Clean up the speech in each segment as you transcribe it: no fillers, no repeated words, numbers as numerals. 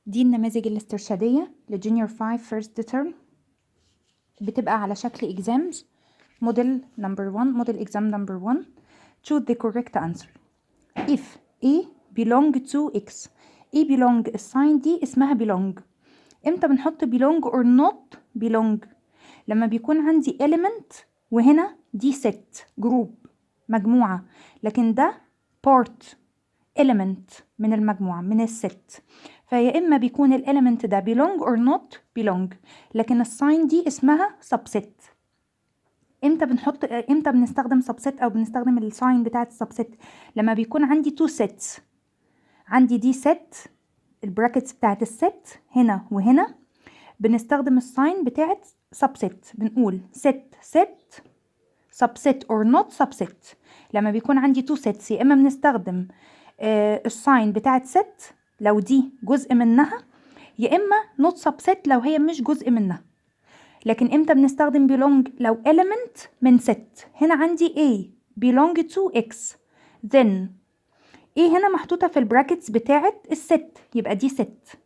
دي النماذج الاسترشادية لجونيور 5 first term، بتبقى على شكل exams. model number 1 model exam number 1 choose the correct answer. if A belong to X. A belong الساين دي اسمها belong. امتى بنحط belong or not belong؟ لما بيكون عندي element وهنا دي set group مجموعة، لكن ده part element من المجموعة من الست، فيا إما بيكون الإليمنت ده belong or not belong، لكن الساين دي اسمها subset. امتى بنستخدم subset أو بنستخدم الساين بتاعت subset؟ لما بيكون عندي two sets، عندي دي set البراكتس بتاعت الست هنا وهنا، بنستخدم الساين بتاعت subset، بنقول set subset or not subset. لما بيكون عندي two sets يا إما بنستخدم الساين بتاعت set لو دي جزء منها، يا إما not subset لو هي مش جزء منها. لكن إمتى بنستخدم belong؟ لو element من set. هنا عندي A belong to X، then A هنا محطوطة في البراكتس بتاعت الست، يبقى دي set،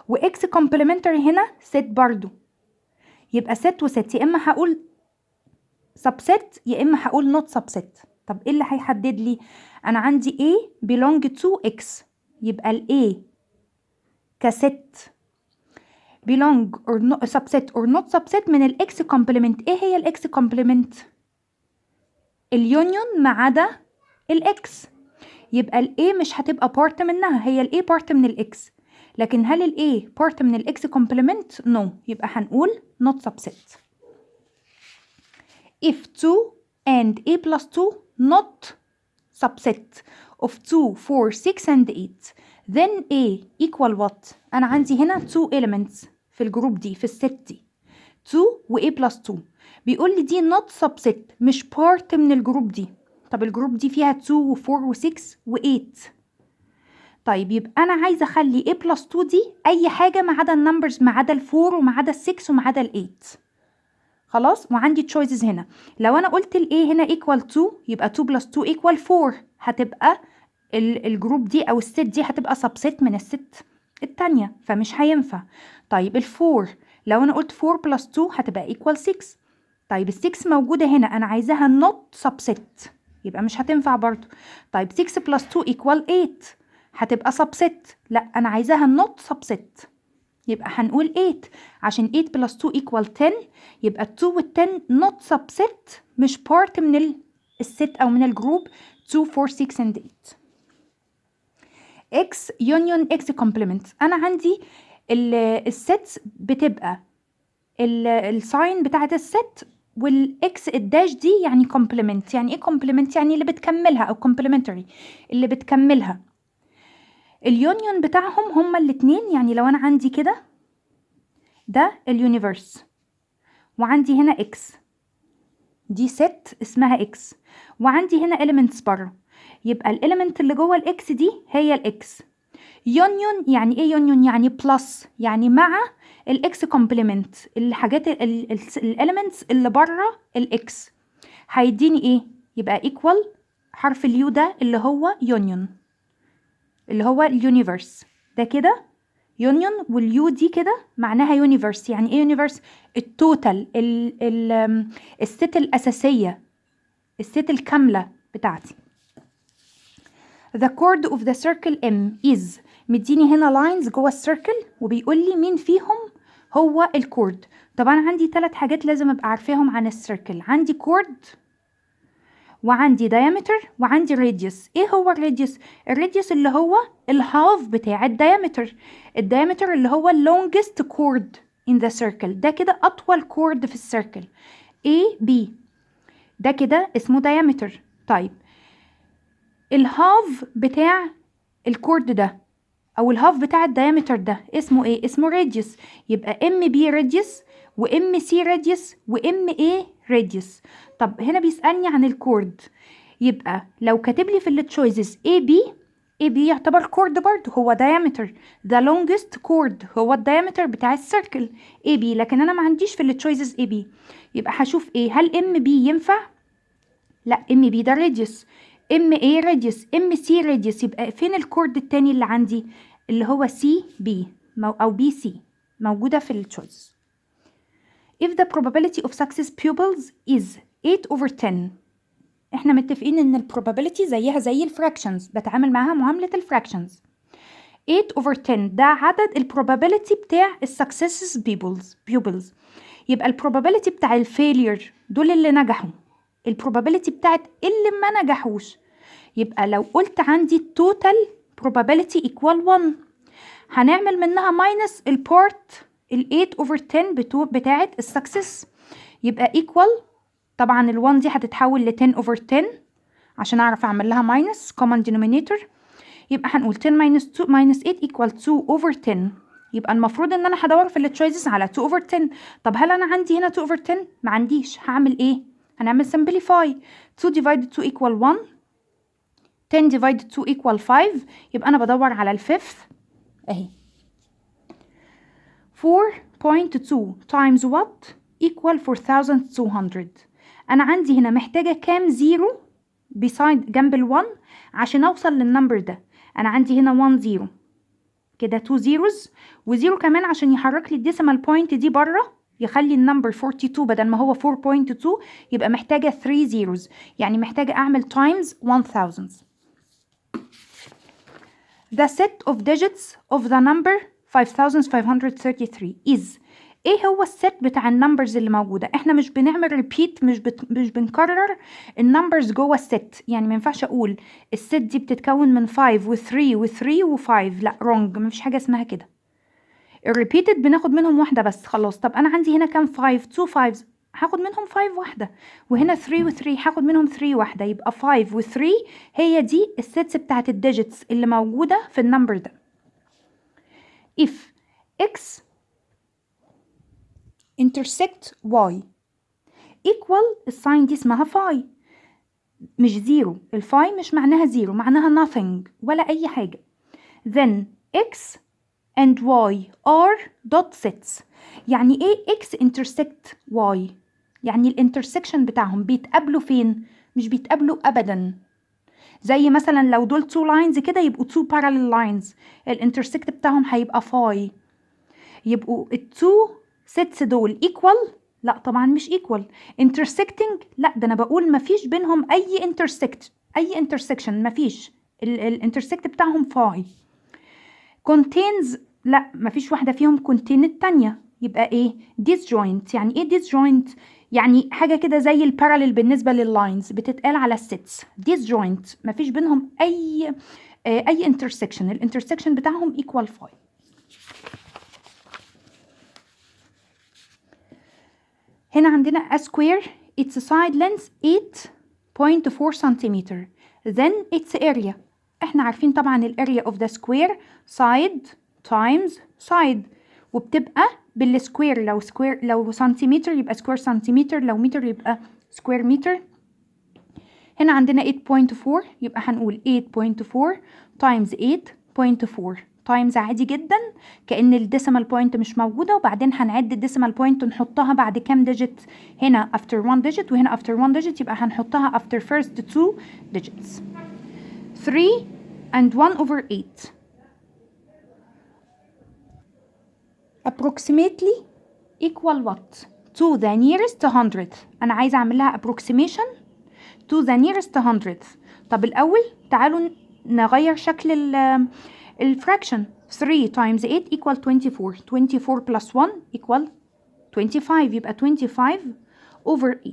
و X complementary هنا set برضو، يبقى set و set، يا إما هقول subset يا إما هقول not subset. طب إيه اللي هيحدد لي؟ أنا عندي A belong to X، يبقى ال A كست belong or not subset or not subset من ال X complement. إيه هي ال X complement؟ اليونيون ما عدا ال X، يبقى ال A مش هتبقى part منها، هي ال A part من ال X، لكن هل ال A part من ال X complement؟ no، يبقى هنقول not subset. if 2 and A plus 2 not subset of 2 4 6 and 8 then A equal what؟ أنا عندي هنا 2 elements في الجروب دي، في الست دي 2 و A plus 2، بيقول لي دي not subset مش part من الجروب دي. طب الجروب دي فيها 2 و 4 و 6 و 8، طيب يبقى أنا عايزة أخلي A plus 2 دي أي حاجة ما عدا النمبرز، ما عدا ال 4 وما عدا ال 6 وما عدا ال 8. خلاص، وعندي choices هنا. لو أنا قلت ال A هنا equal 2 يبقى 2 plus 2 equal 4، هتبقى الجروب دي أو الست دي هتبقى subset من الست التانية، فمش هينفع. طيب ال 4 لو أنا قلت 4 plus 2 هتبقى equal 6. طيب ال 6 موجودة هنا، أنا عايزاها not subset، يبقى مش هتنفع برضو. طيب 6 plus 2 equal 8، هتبقى subset، لا أنا عايزاها not subset، يبقى هنقول 8 عشان 8 plus 2 equal 10، يبقى 2 وال 10 not subset مش part من الست أو من الجروب 2 4 6 and 8. X union X complement. أنا عندي السيتس بتبقى الساين بتاعت الست والإكس الداش دي يعني complement. يعني إيه complement؟ يعني اللي بتكملها أو complementary اللي بتكملها. اليونيون بتاعهم هما الاتنين، يعني لو أنا عندي كده ده اليونيفرس وعندي هنا إكس، دي ست اسمها إكس، وعندي هنا elements بره، يبقى الإليمنت اللي جوه الإكس دي هي الإكس. يونيون يعني إيه يونيون؟ يعني بلس، يعني مع الإكس كومبلمنت، الحاجات الإليمنتس اللي بره الإكس هيديني إيه؟ يبقى إيكوال حرف اليو ده اللي هو يونيون، اللي هو اليونيفرس ده كده يونيون، واليو دي كده معناها يونيفرس. يعني ايه يونيفرس؟ التوتال، الست الأساسية، الست الكاملة بتاعتي. The chord of the circle M is، مديني هنا lines جوه السيركل وبيقول لي مين فيهم هو الكورد. طبعا عندي 3 حاجات لازم ابقى عارفاهم عن السيركل، عندي كورد وعندي diameter وعندي radius. ايه هو الراديوس؟ الراديوس اللي هو الهاف بتاع الدايمتر، الدايمتر اللي هو longest chord in the circle، ده كده اطول كورد في السيركل A B، ده كده اسمه diameter. طيب الهاف بتاع الكورد ده او الهاف بتاع الدايمتر ده اسمه ايه؟ اسمه radius. يبقى ام بي radius وام سي radius وام اي radius. طب هنا بيسألني عن الكورد، يبقى لو كاتب لي في التشويسز اي بي يعتبر كورد برضه، هو diameter، the longest chord هو الدايمتر بتاع السيركل اي بي، لكن انا ما عنديش في التشويسز اي بي، يبقى هشوف ايه؟ هل ام بي ينفع؟ لا، ام بي ده radius، ام اي radius، ام سي radius، يبقى فين الكورد التاني اللي عندي؟ اللي هو CB أو BC موجودة في التشويس. If the probability of success pupils is 8/10 احنا متفقين ان ال probability زيها زي الفراكشنز، بتعامل معاها معاملة الفراكشنز. 8/10 ده عدد ال probability بتاع ال successes pupils. يبقى ال probability بتاع ال failure دول اللي نجحوا، ال probability بتاعت اللي ما نجحوش. يبقى لو قلت عندي total probability equal 1 هنعمل منها minus ال part ال 8/10 بتاعت ال success، يبقى equal. طبعا ال 1 دي هتتحول ل 10/10 عشان اعرف اعمل لها minus common denominator. يبقى هنقول 10 minus 8 equal 2/10. يبقى المفروض ان انا هدور في التشويسز على 2/10. طب هل انا عندي هنا 2/10؟ ما عنديش. هعمل ايه؟ هنعمل simplify. 2 divided 2 equal 1. 10 divided 2 equal 5. يبقى انا بدور على الفيفث اهي. 4.2 times what equal 4200. انا عندي هنا محتاجة كام زيرو beside جنب ال1 عشان اوصل للنمبر ده. انا عندي هنا 1 زيرو كده، 2 zeros وزيرو كمان عشان يحرك لي الديسيمال بوينت دي بره، يخلي النمبر 42 بدل ما هو 4.2 يبقى محتاجة 3 zeros، يعني محتاجة اعمل times 1000. The set of digits of the number 5533 is. ايه هو الست بتاع النمبرز اللي موجوده؟ احنا مش بنعمل ريبيت، مش بنكرر النمبرز جوه الست. يعني ما ينفعش اقول الست دي بتتكون من 5 و3 و3 و5، لا رونج، مفيش حاجه اسمها كده. الريبيتد بناخد منهم واحده بس خلاص. طب انا عندي هنا كام 5؟ 2 5 هاخد منهم 5 واحده، وهنا 3 و3 هاخد منهم 3 واحده، يبقى 5 و3 هي دي السيتس بتاعت الديجيتس اللي موجوده في النمبر ده. if x intersect y equal الساين دي اسمها فاي، مش زيرو. الفاي مش معناها زيرو، معناها nothing ولا أي حاجة. then x and y are dot sets. يعني ايه x intersect y؟ يعني الانترسكشن بتاعهم بيتقابلوا فين؟ مش بيتقابلوا أبدا. زي مثلا لو دول 2 lines كده يبقوا 2 parallel lines، الانترسكت بتاعهم هيبقى فاي. يبقوا التو sets دول equal؟ لا طبعا مش equal. intersecting؟ لا، ده انا بقول مفيش بينهم اي intersection، مفيش. الانترسكت بتاعهم فاي. contains؟ لا، مفيش واحدة فيهم contain التانية. يبقى ايه؟ disjoint. يعني ايه disjoint؟ يعني حاجة كده زي البارالل بالنسبة لللاينز، بتتقال على السيتس disjoint، مفيش بينهم اي intersection. الانترسكشن بتاعهم equal 5. هنا عندنا a square its side length 8.4 centimeter then its area. احنا عارفين طبعا ال area of the square side times side، وبتبقى بالسكوير. لو سنتيمتر يبقى سكوير سنتيمتر، لو متر يبقى سكوير متر. هنا عندنا 8.4 يبقى هنقول 8.4 times 8.4 تايمز عادي جدا كأن الديسيمال بوينت مش موجودة، وبعدين هنعد الديسيمال بوينت ونحطها بعد كام ديجيت. هنا after 1 digit وهنا after 1 digit، يبقى هنحطها after first 2 digits. 3 and 1/8 approximately equal what to the nearest 100. أنا عايزة أعمل لها approximation to the nearest 100. طب الأول تعالوا نغير شكل الفراكشن. 3 times 8 equal 24. 24 plus 1 equal 25، يبقى 25/8.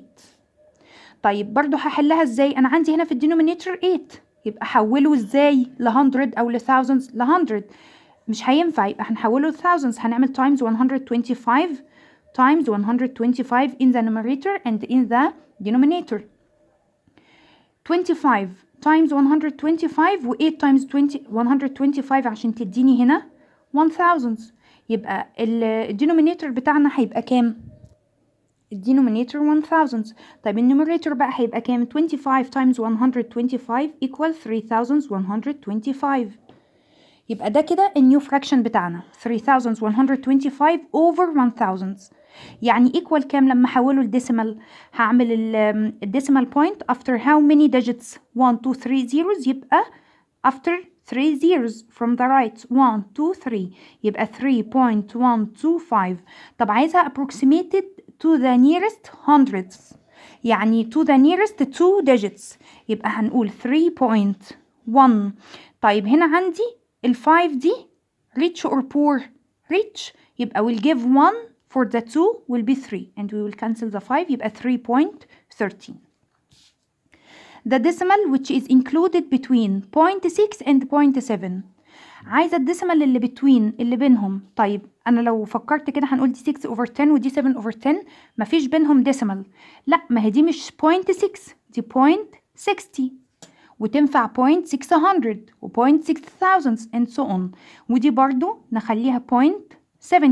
طيب برضو هحلها ازاي؟ انا عندي هنا في الدينومينيتور 8، يبقى حوله ازاي ل 100 او ل thousands؟ ل 100 مش هينفع، يبقى هنحوله ل thousands. هنعمل times 125 times 125 in the numerator and in the denominator. 25 times 125 و 8 times 125 عشان تديني هنا 1000. يبقى الدينومينيتور بتاعنا هيبقى كام؟ الدينومينيتور 1000. طيب النوميريتور بقى هيبقى كام؟ 25 times 125 equal 3125. يبقى ده كده النيو فراكشن بتاعنا 3125 over 1000. يعني equal كام لما احوله الديسيمال؟ هعمل الديسيمال بوينت after how many digits 1 2 3 zeros، يبقى after 3 zeros from the right 1 2 3 يبقى 3.125. طب عايزها approximated to the nearest hundreds يعني to the nearest 2 digits يبقى هنقول 3.1. طيب هنا عندي ال 5 دي rich or poor rich يبقى we'll give 1 for the 2 will be 3 and we will cancel the 5 يبقى 3.13. The decimal which is included between 0.6 and 0.7 عايزة الديسيمال اللي between اللي بينهم. طيب أنا لو فكرت كده هنقول دي 6 over 10 ودي 7 over 10 مفيش بينهم ديسيمال. لا ما هي دي مش 0.6 دي 0.60 وتنفع 0.600 و 0.6000 and so on ودي برضو نخليها 0.70.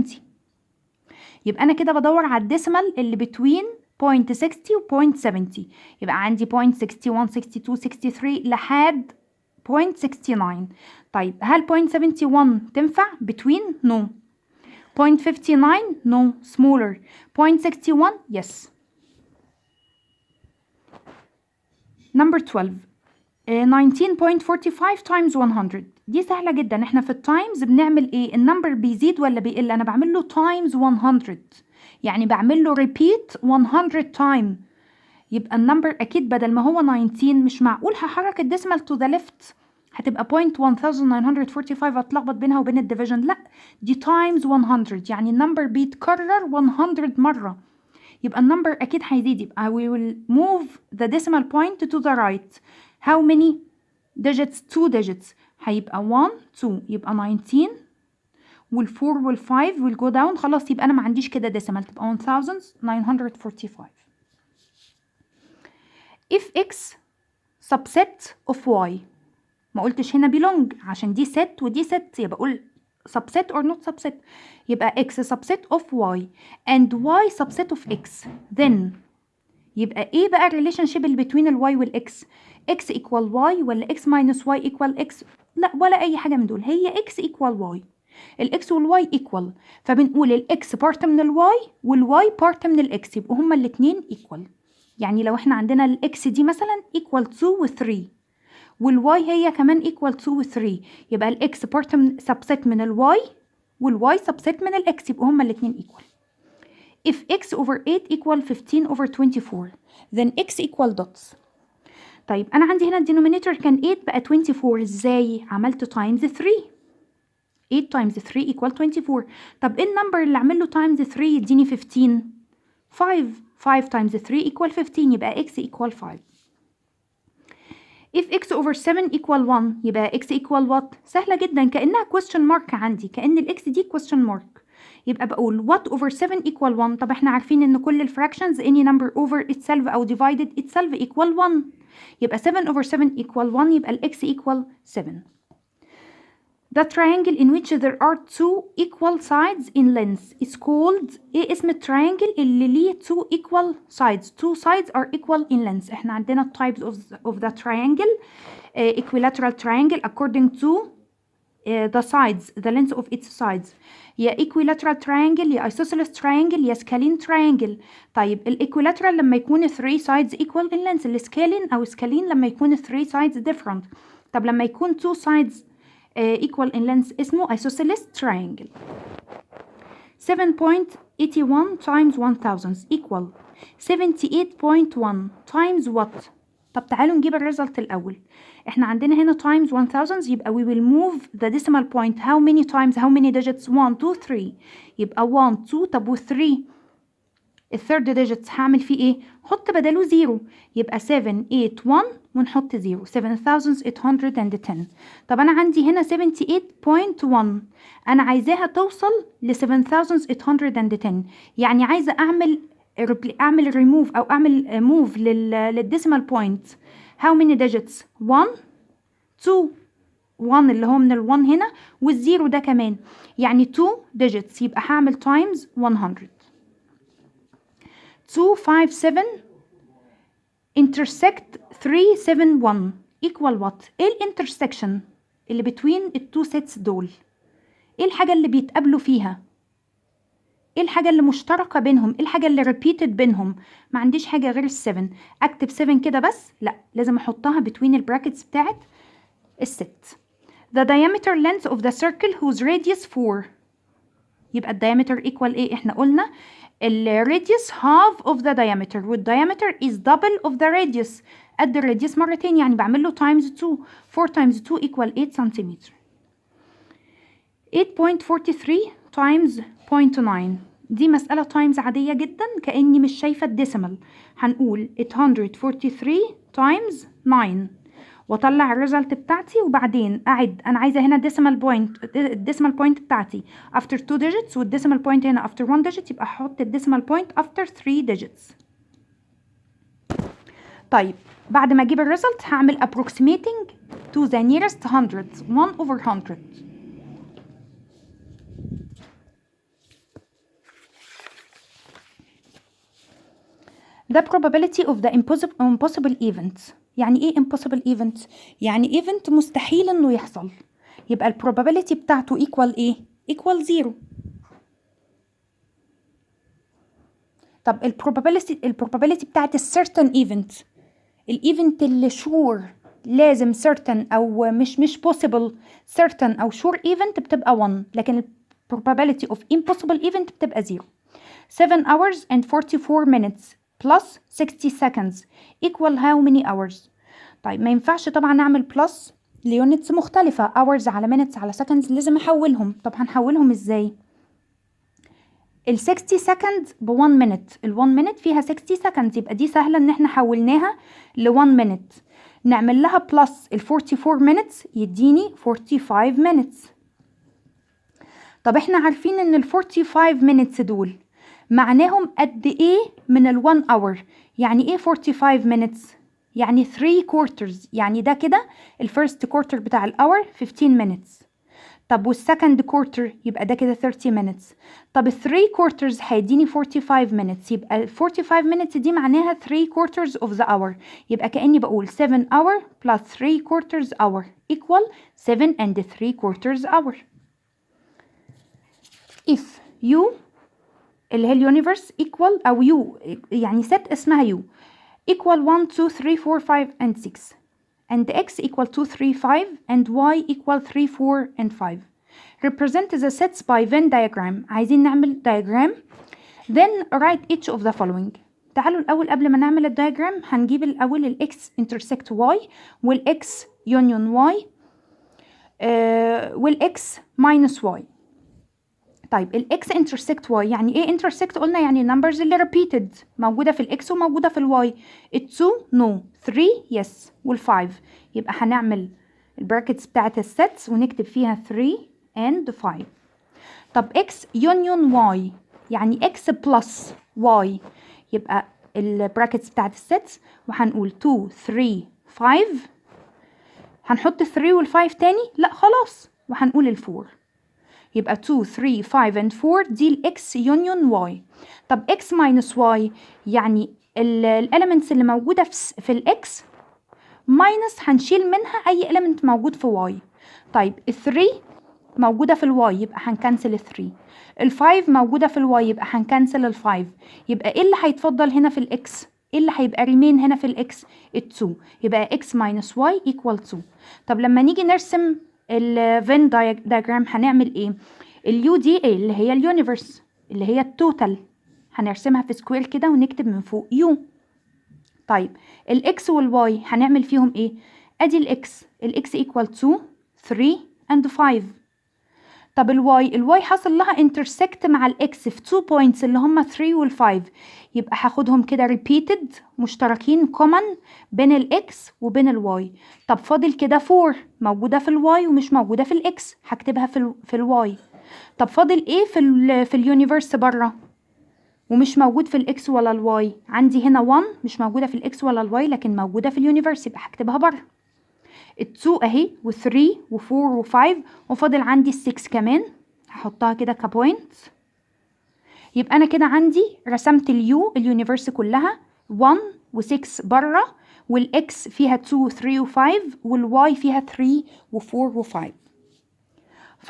يبقى أنا كده بدور على الديسيمال اللي between 0.60 و 0.70 يبقى عندي 0.61 62 63 لحد 0.69. طيب هل 0.71 تنفع between؟ no. 0.59 no smaller. 0.61 yes. number 12 19.45 times 100 دي سهلة جدا. احنا في التايمز بنعمل ايه؟ النمبر بيزيد ولا بيقل؟ انا بعمل له times 100 يعني بعمل له repeat 100 time يبقى النمبر اكيد بدل ما هو 19 مش معقول هحرك الديسمال to the left هتبقى 0.1945 اتلخبط بينها وبين الديفيجن. لا دي times 100 يعني النمبر بيتكرر 100 مرة يبقى النمبر اكيد هيزيد. يبقى we will move the decimal point to the right. how many digits؟ 2 digits هيبقى 1 2 يبقى 19 وال4 وال5 will go down خلاص يبقى انا ما عنديش كده decimal تبقى 1945. if x subset of y ما قلتش هنا belong عشان دي set ودي set يبقى اقول subset or not subset يبقى x subset of y and y subset of x then يبقى ايه بقى relationship اللي between ال y وال x؟ x equal y ولا x minus y equal x؟ لا ولا اي حاجة من دول هي x equal y ال x وال y equal فبنقول ال x part من ال y وال y part من ال x يبقوا هما الاتنين equal. يعني لو احنا عندنا ال x دي مثلا equal 2 و 3 والواي هي كمان equal 2 و 3 يبقى الاكس بارت subset من الواي والواي subset من الاكس يبقوا هما الاتنين equal. if x over 8 equal 15 over 24 then x equal dots. طيب انا عندي هنا الدينومينيتور كان 8 بقى 24 ازاي؟ عملت times 3 8 times 3 equal 24. طب ايه النمبر اللي اعمل له times 3 يديني 15؟ 5 times 3 equal 15 يبقى x equal 5. if x over 7 equal 1 يبقى x equal what؟ سهلة جدا كأنها question mark عندي كأن ال x دي question mark يبقى بقول what over 7 equal 1. طب احنا عارفين ان كل الفراكشنز any number over itself او divided itself equal 1 يبقى 7 over 7 equal 1 يبقى ال x equal 7. The triangle in which there are two equal sides in length is called ايه اسم التراينجل اللي ليه two equal sides؟ two sides are equal in length. احنا عندنا types of the triangle equilateral triangle according to the sides the length of its sides يا equilateral triangle يا isosceles triangle يا scalene triangle. طيب ال equilateral لما يكون 3 sides equal in length ال scalene أو scalene لما يكون 3 sides different. طب لما يكون 2 sides equal in length اسمه isosceles triangle. 7.81 times 1000 equal 78.1 times what؟ طب تعالوا نجيب الريزلت الأول. احنا عندنا هنا times 1000 يبقى we will move the decimal point how many times how many digits 1 2 3 يبقى 1 2 طب و 3 الثيرد digits هعمل فيه ايه؟ حط بداله 0 يبقى 7 8 1 ونحط 0 7810. طب انا عندي هنا 78.1 انا عايزاها توصل ل 7810 يعني عايزه اعمل remove او اعمل move للديسيمال بوينت how many digits 1 2 1 اللي هو من ال1 هنا والزيرو ده كمان يعني 2 digits يبقى هعمل times 100. 257 intersect 371 equal what؟ ايه الانترسكشن اللي between التو sets دول؟ ايه الحاجة اللي بيتقابلوا فيها؟ ايه الحاجة اللي مشتركة بينهم؟ ايه الحاجة اللي repeated بينهم؟ ما عنديش حاجة غير ال7 اكتب 7 كده بس؟ لا لازم احطها between البراكتس بتاعت الست. the diameter length of the circle whose radius 4. يبقى الدايمتر equal ايه؟ احنا قلنا الراديوس half of the diameter والdiameter is double of the radius. قد الراديوس مرتين، يعني بعمل له times 2. 4 times 2 equal 8 سنتيمتر. 8.43 times 0.9 دي مسألة times عادية جدا كأني مش شايفة الديسيمال. هنقول 843 times 9 واطلع الريزلت بتاعتي، وبعدين اعد. انا عايزه هنا الديسيمال بوينت بتاعتي after 2 digits والديسيمال بوينت هنا after 1 digit، يبقى احط الديسيمال بوينت after 3 digits. طيب بعد ما اجيب الريزلت هعمل approximating to the nearest 100 1/100. The probability of the impossible event. يعني ايه impossible event؟ يعني event مستحيل انه يحصل، يبقى ال probability بتاعته equal ايه؟ equal 0. طب ال probability بتاعت ال certain event، الايفنت اللي sure لازم certain او مش possible certain او sure event بتبقى 1، لكن ال probability of impossible event بتبقى 0. 7 hours and 44 minutes plus 60 seconds equal how many hours؟ طيب ما ينفعش طبعا اعمل plus ليونتس مختلفة، hours على minutes على seconds لازم احولهم. طب هنحولهم ازاي؟ ال 60 seconds ب 1 minute، ال 1 minute فيها 60 seconds، يبقى دي سهلة ان احنا حولناها ل 1 minute. نعمل لها plus ال 44 minutes يديني 45 minutes. طب احنا عارفين ان ال 45 minutes دول معناهم قد ايه من ال 1 hour. يعني ايه 45 minutes؟ يعني 3 quarters، يعني ده كده ال first quarter بتاع ال hour 15 minutes. طب وال second quarter يبقى ده كده 30 minutes. طب ال 3 quarters هيديني 45 minutes، يبقى ال 45 minutes دي معناها 3 quarters of the hour. يبقى كأني بقول 7 hour plus 3 quarters hour equal 7 and 3 quarters hour. if u اللي هي اليونيفرس equal أو u يعني set اسمها u equal 1 2 3 4 5 and 6 and x equal 2 3 5 and y equal 3 4 and 5. represent the sets by Venn diagram. عايزين نعمل diagram. then write each of the following. تعالوا الأول قبل ما نعمل الدياجرام هنجيب الأول ال x intersect y وال x union y وال x minus y. طيب ال x intersect y يعني ايه intersect؟ قلنا يعني numbers اللي repeated موجودة في ال x وموجودة في ال y. ال 2 no، 3 yes وال 5. يبقى هنعمل البراكتس بتاعت السيتس ونكتب فيها 3 and 5. طب x union y يعني x plus y، يبقى البراكتس بتاعت السيتس وهنقول 2 3 5. هنحط 3 وال 5 تاني؟ لا خلاص، وهنقول ال 4. يبقى 2 3 5 and 4 دي ال x union y. طب x minus y يعني الاليمنتس اللي موجودة في ال x minus هنشيل منها أي element موجود في y. طيب ال 3 موجودة في ال y يبقى هنكنسل ال 3. ال 5 موجودة في ال y يبقى هنكنسل ال 5. يبقى ايه اللي هيتفضل هنا في ال x؟ ايه اللي هيبقى remain هنا في ال x؟ ال 2. يبقى x minus y equal 2. طب لما نيجي نرسم ال Venn diagram هنعمل ايه؟ اليو دي اللي هي اليونيفرس اللي هي التوتال، هنرسمها في سكوير كده ونكتب من فوق يو. طيب الاكس والواي هنعمل فيهم ايه؟ ادي الاكس equal 2 3 and 5. طب الواي حصل لها intersect مع الاكس في 2 points اللي هم 3 وال 5، يبقى هاخدهم كده repeated مشتركين common بين الاكس وبين الواي. طب فاضل كده 4 موجودة في الواي ومش موجودة في الاكس، هكتبها في الواي. طب فاضل ايه في اليونيفرس بره ومش موجود في الاكس ولا الواي؟ عندي هنا 1 مش موجودة في الاكس ولا الواي لكن موجودة في اليونيفرس، يبقى هكتبها بره. ال2 اهي و3 و4 و5 وفاضل عندي ال6 كمان، هحطها كده كبوينت. يبقى انا كده عندي رسمت اليونيفرس كلها 1 و6 بره، والاكس فيها 2 و3 و5 والواي فيها 3 و4 و5.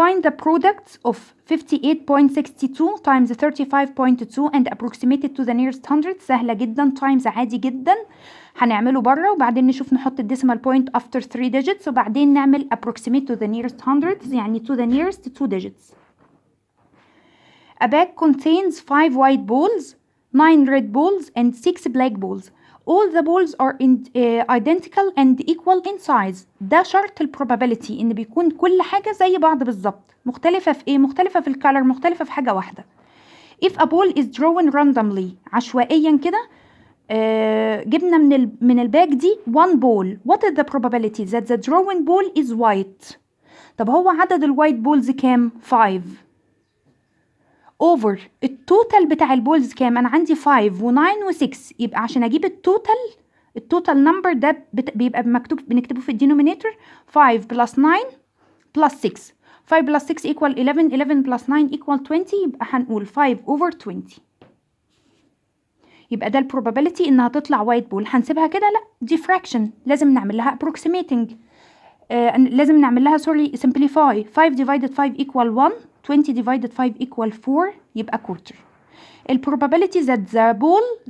find the products of 58.62 times 35.2 and approximate it to the nearest 100. سهلة جدا. times عادي جدا هنعمله بره وبعدين نشوف نحط الديسيمال بوينت after 3 digits وبعدين نعمل approximate to the nearest 100 يعني to the nearest 2 digits. A bag contains 5 white balls, 9 red balls and 6 black balls. All the balls are identical and equal in size. ده شرط probability إن بيكون كل حاجة زي بعض بالظبط. مختلفة في إيه؟ مختلفة في الكالر، مختلفة في حاجة واحدة. If a ball is drawn randomly عشوائيا كده جبنا من الباج دي one ball. What is the probability that the drawn ball is white؟ طب هو عدد الوايت بولز كام؟ 5 over التوتال بتاع البولز كام؟ انا عندي 5 و9 و6 يبقى عشان اجيب التوتال نمبر ده بيبقى بنكتبه في الدينومينيتور 5 plus 9 plus 6. 5 plus 6 equal 11 11 plus 9 equal 20 يبقى هنقول 5 over 20. يبقى ده البروبابيلتي انها تطلع وايت بول. هنسيبها كده؟ لا، دي فراكشن لازم نعمل لها approximating. لازم نعمل لها simplify. 5 divided 5 equal 1. 20 divided 5 equal 4 يبقى quarter. probability that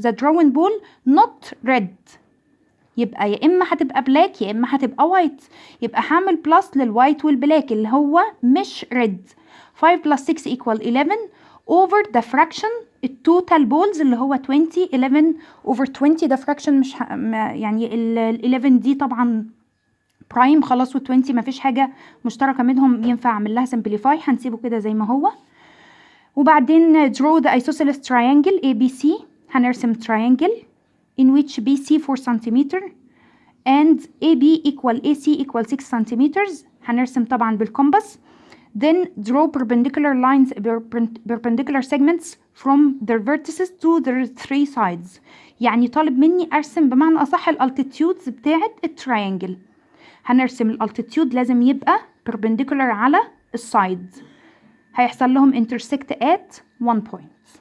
the drawn ball not red يبقى يا اما هتبقى black يا اما هتبقى white. يبقى هعمل بلس للوايت والبلاك اللي هو مش red. 5 plus 6 equal 11 over the fraction التوتال بولز اللي هو 20. 11 over 20 ده fraction مش يعني ال 11 دي طبعا برايم خلاص و20 مفيش حاجة مشتركة منهم ينفع اعمل لها simplify. هنسيبه كده زي ما هو وبعدين draw the isosceles triangle ABC. هنرسم triangle in which BC 4 cm and AB equal AC equal 6 cm. هنرسم طبعا بالكومباس. Then draw perpendicular segments from their vertices to their 3 sides. يعني طالب مني ارسم بمعنى اصح الالتيتيودز بتاعت التراينجل. هنرسم الالتيتيود لازم يبقى perpendicular على السايد. هيحصل لهم intersect at 1 point.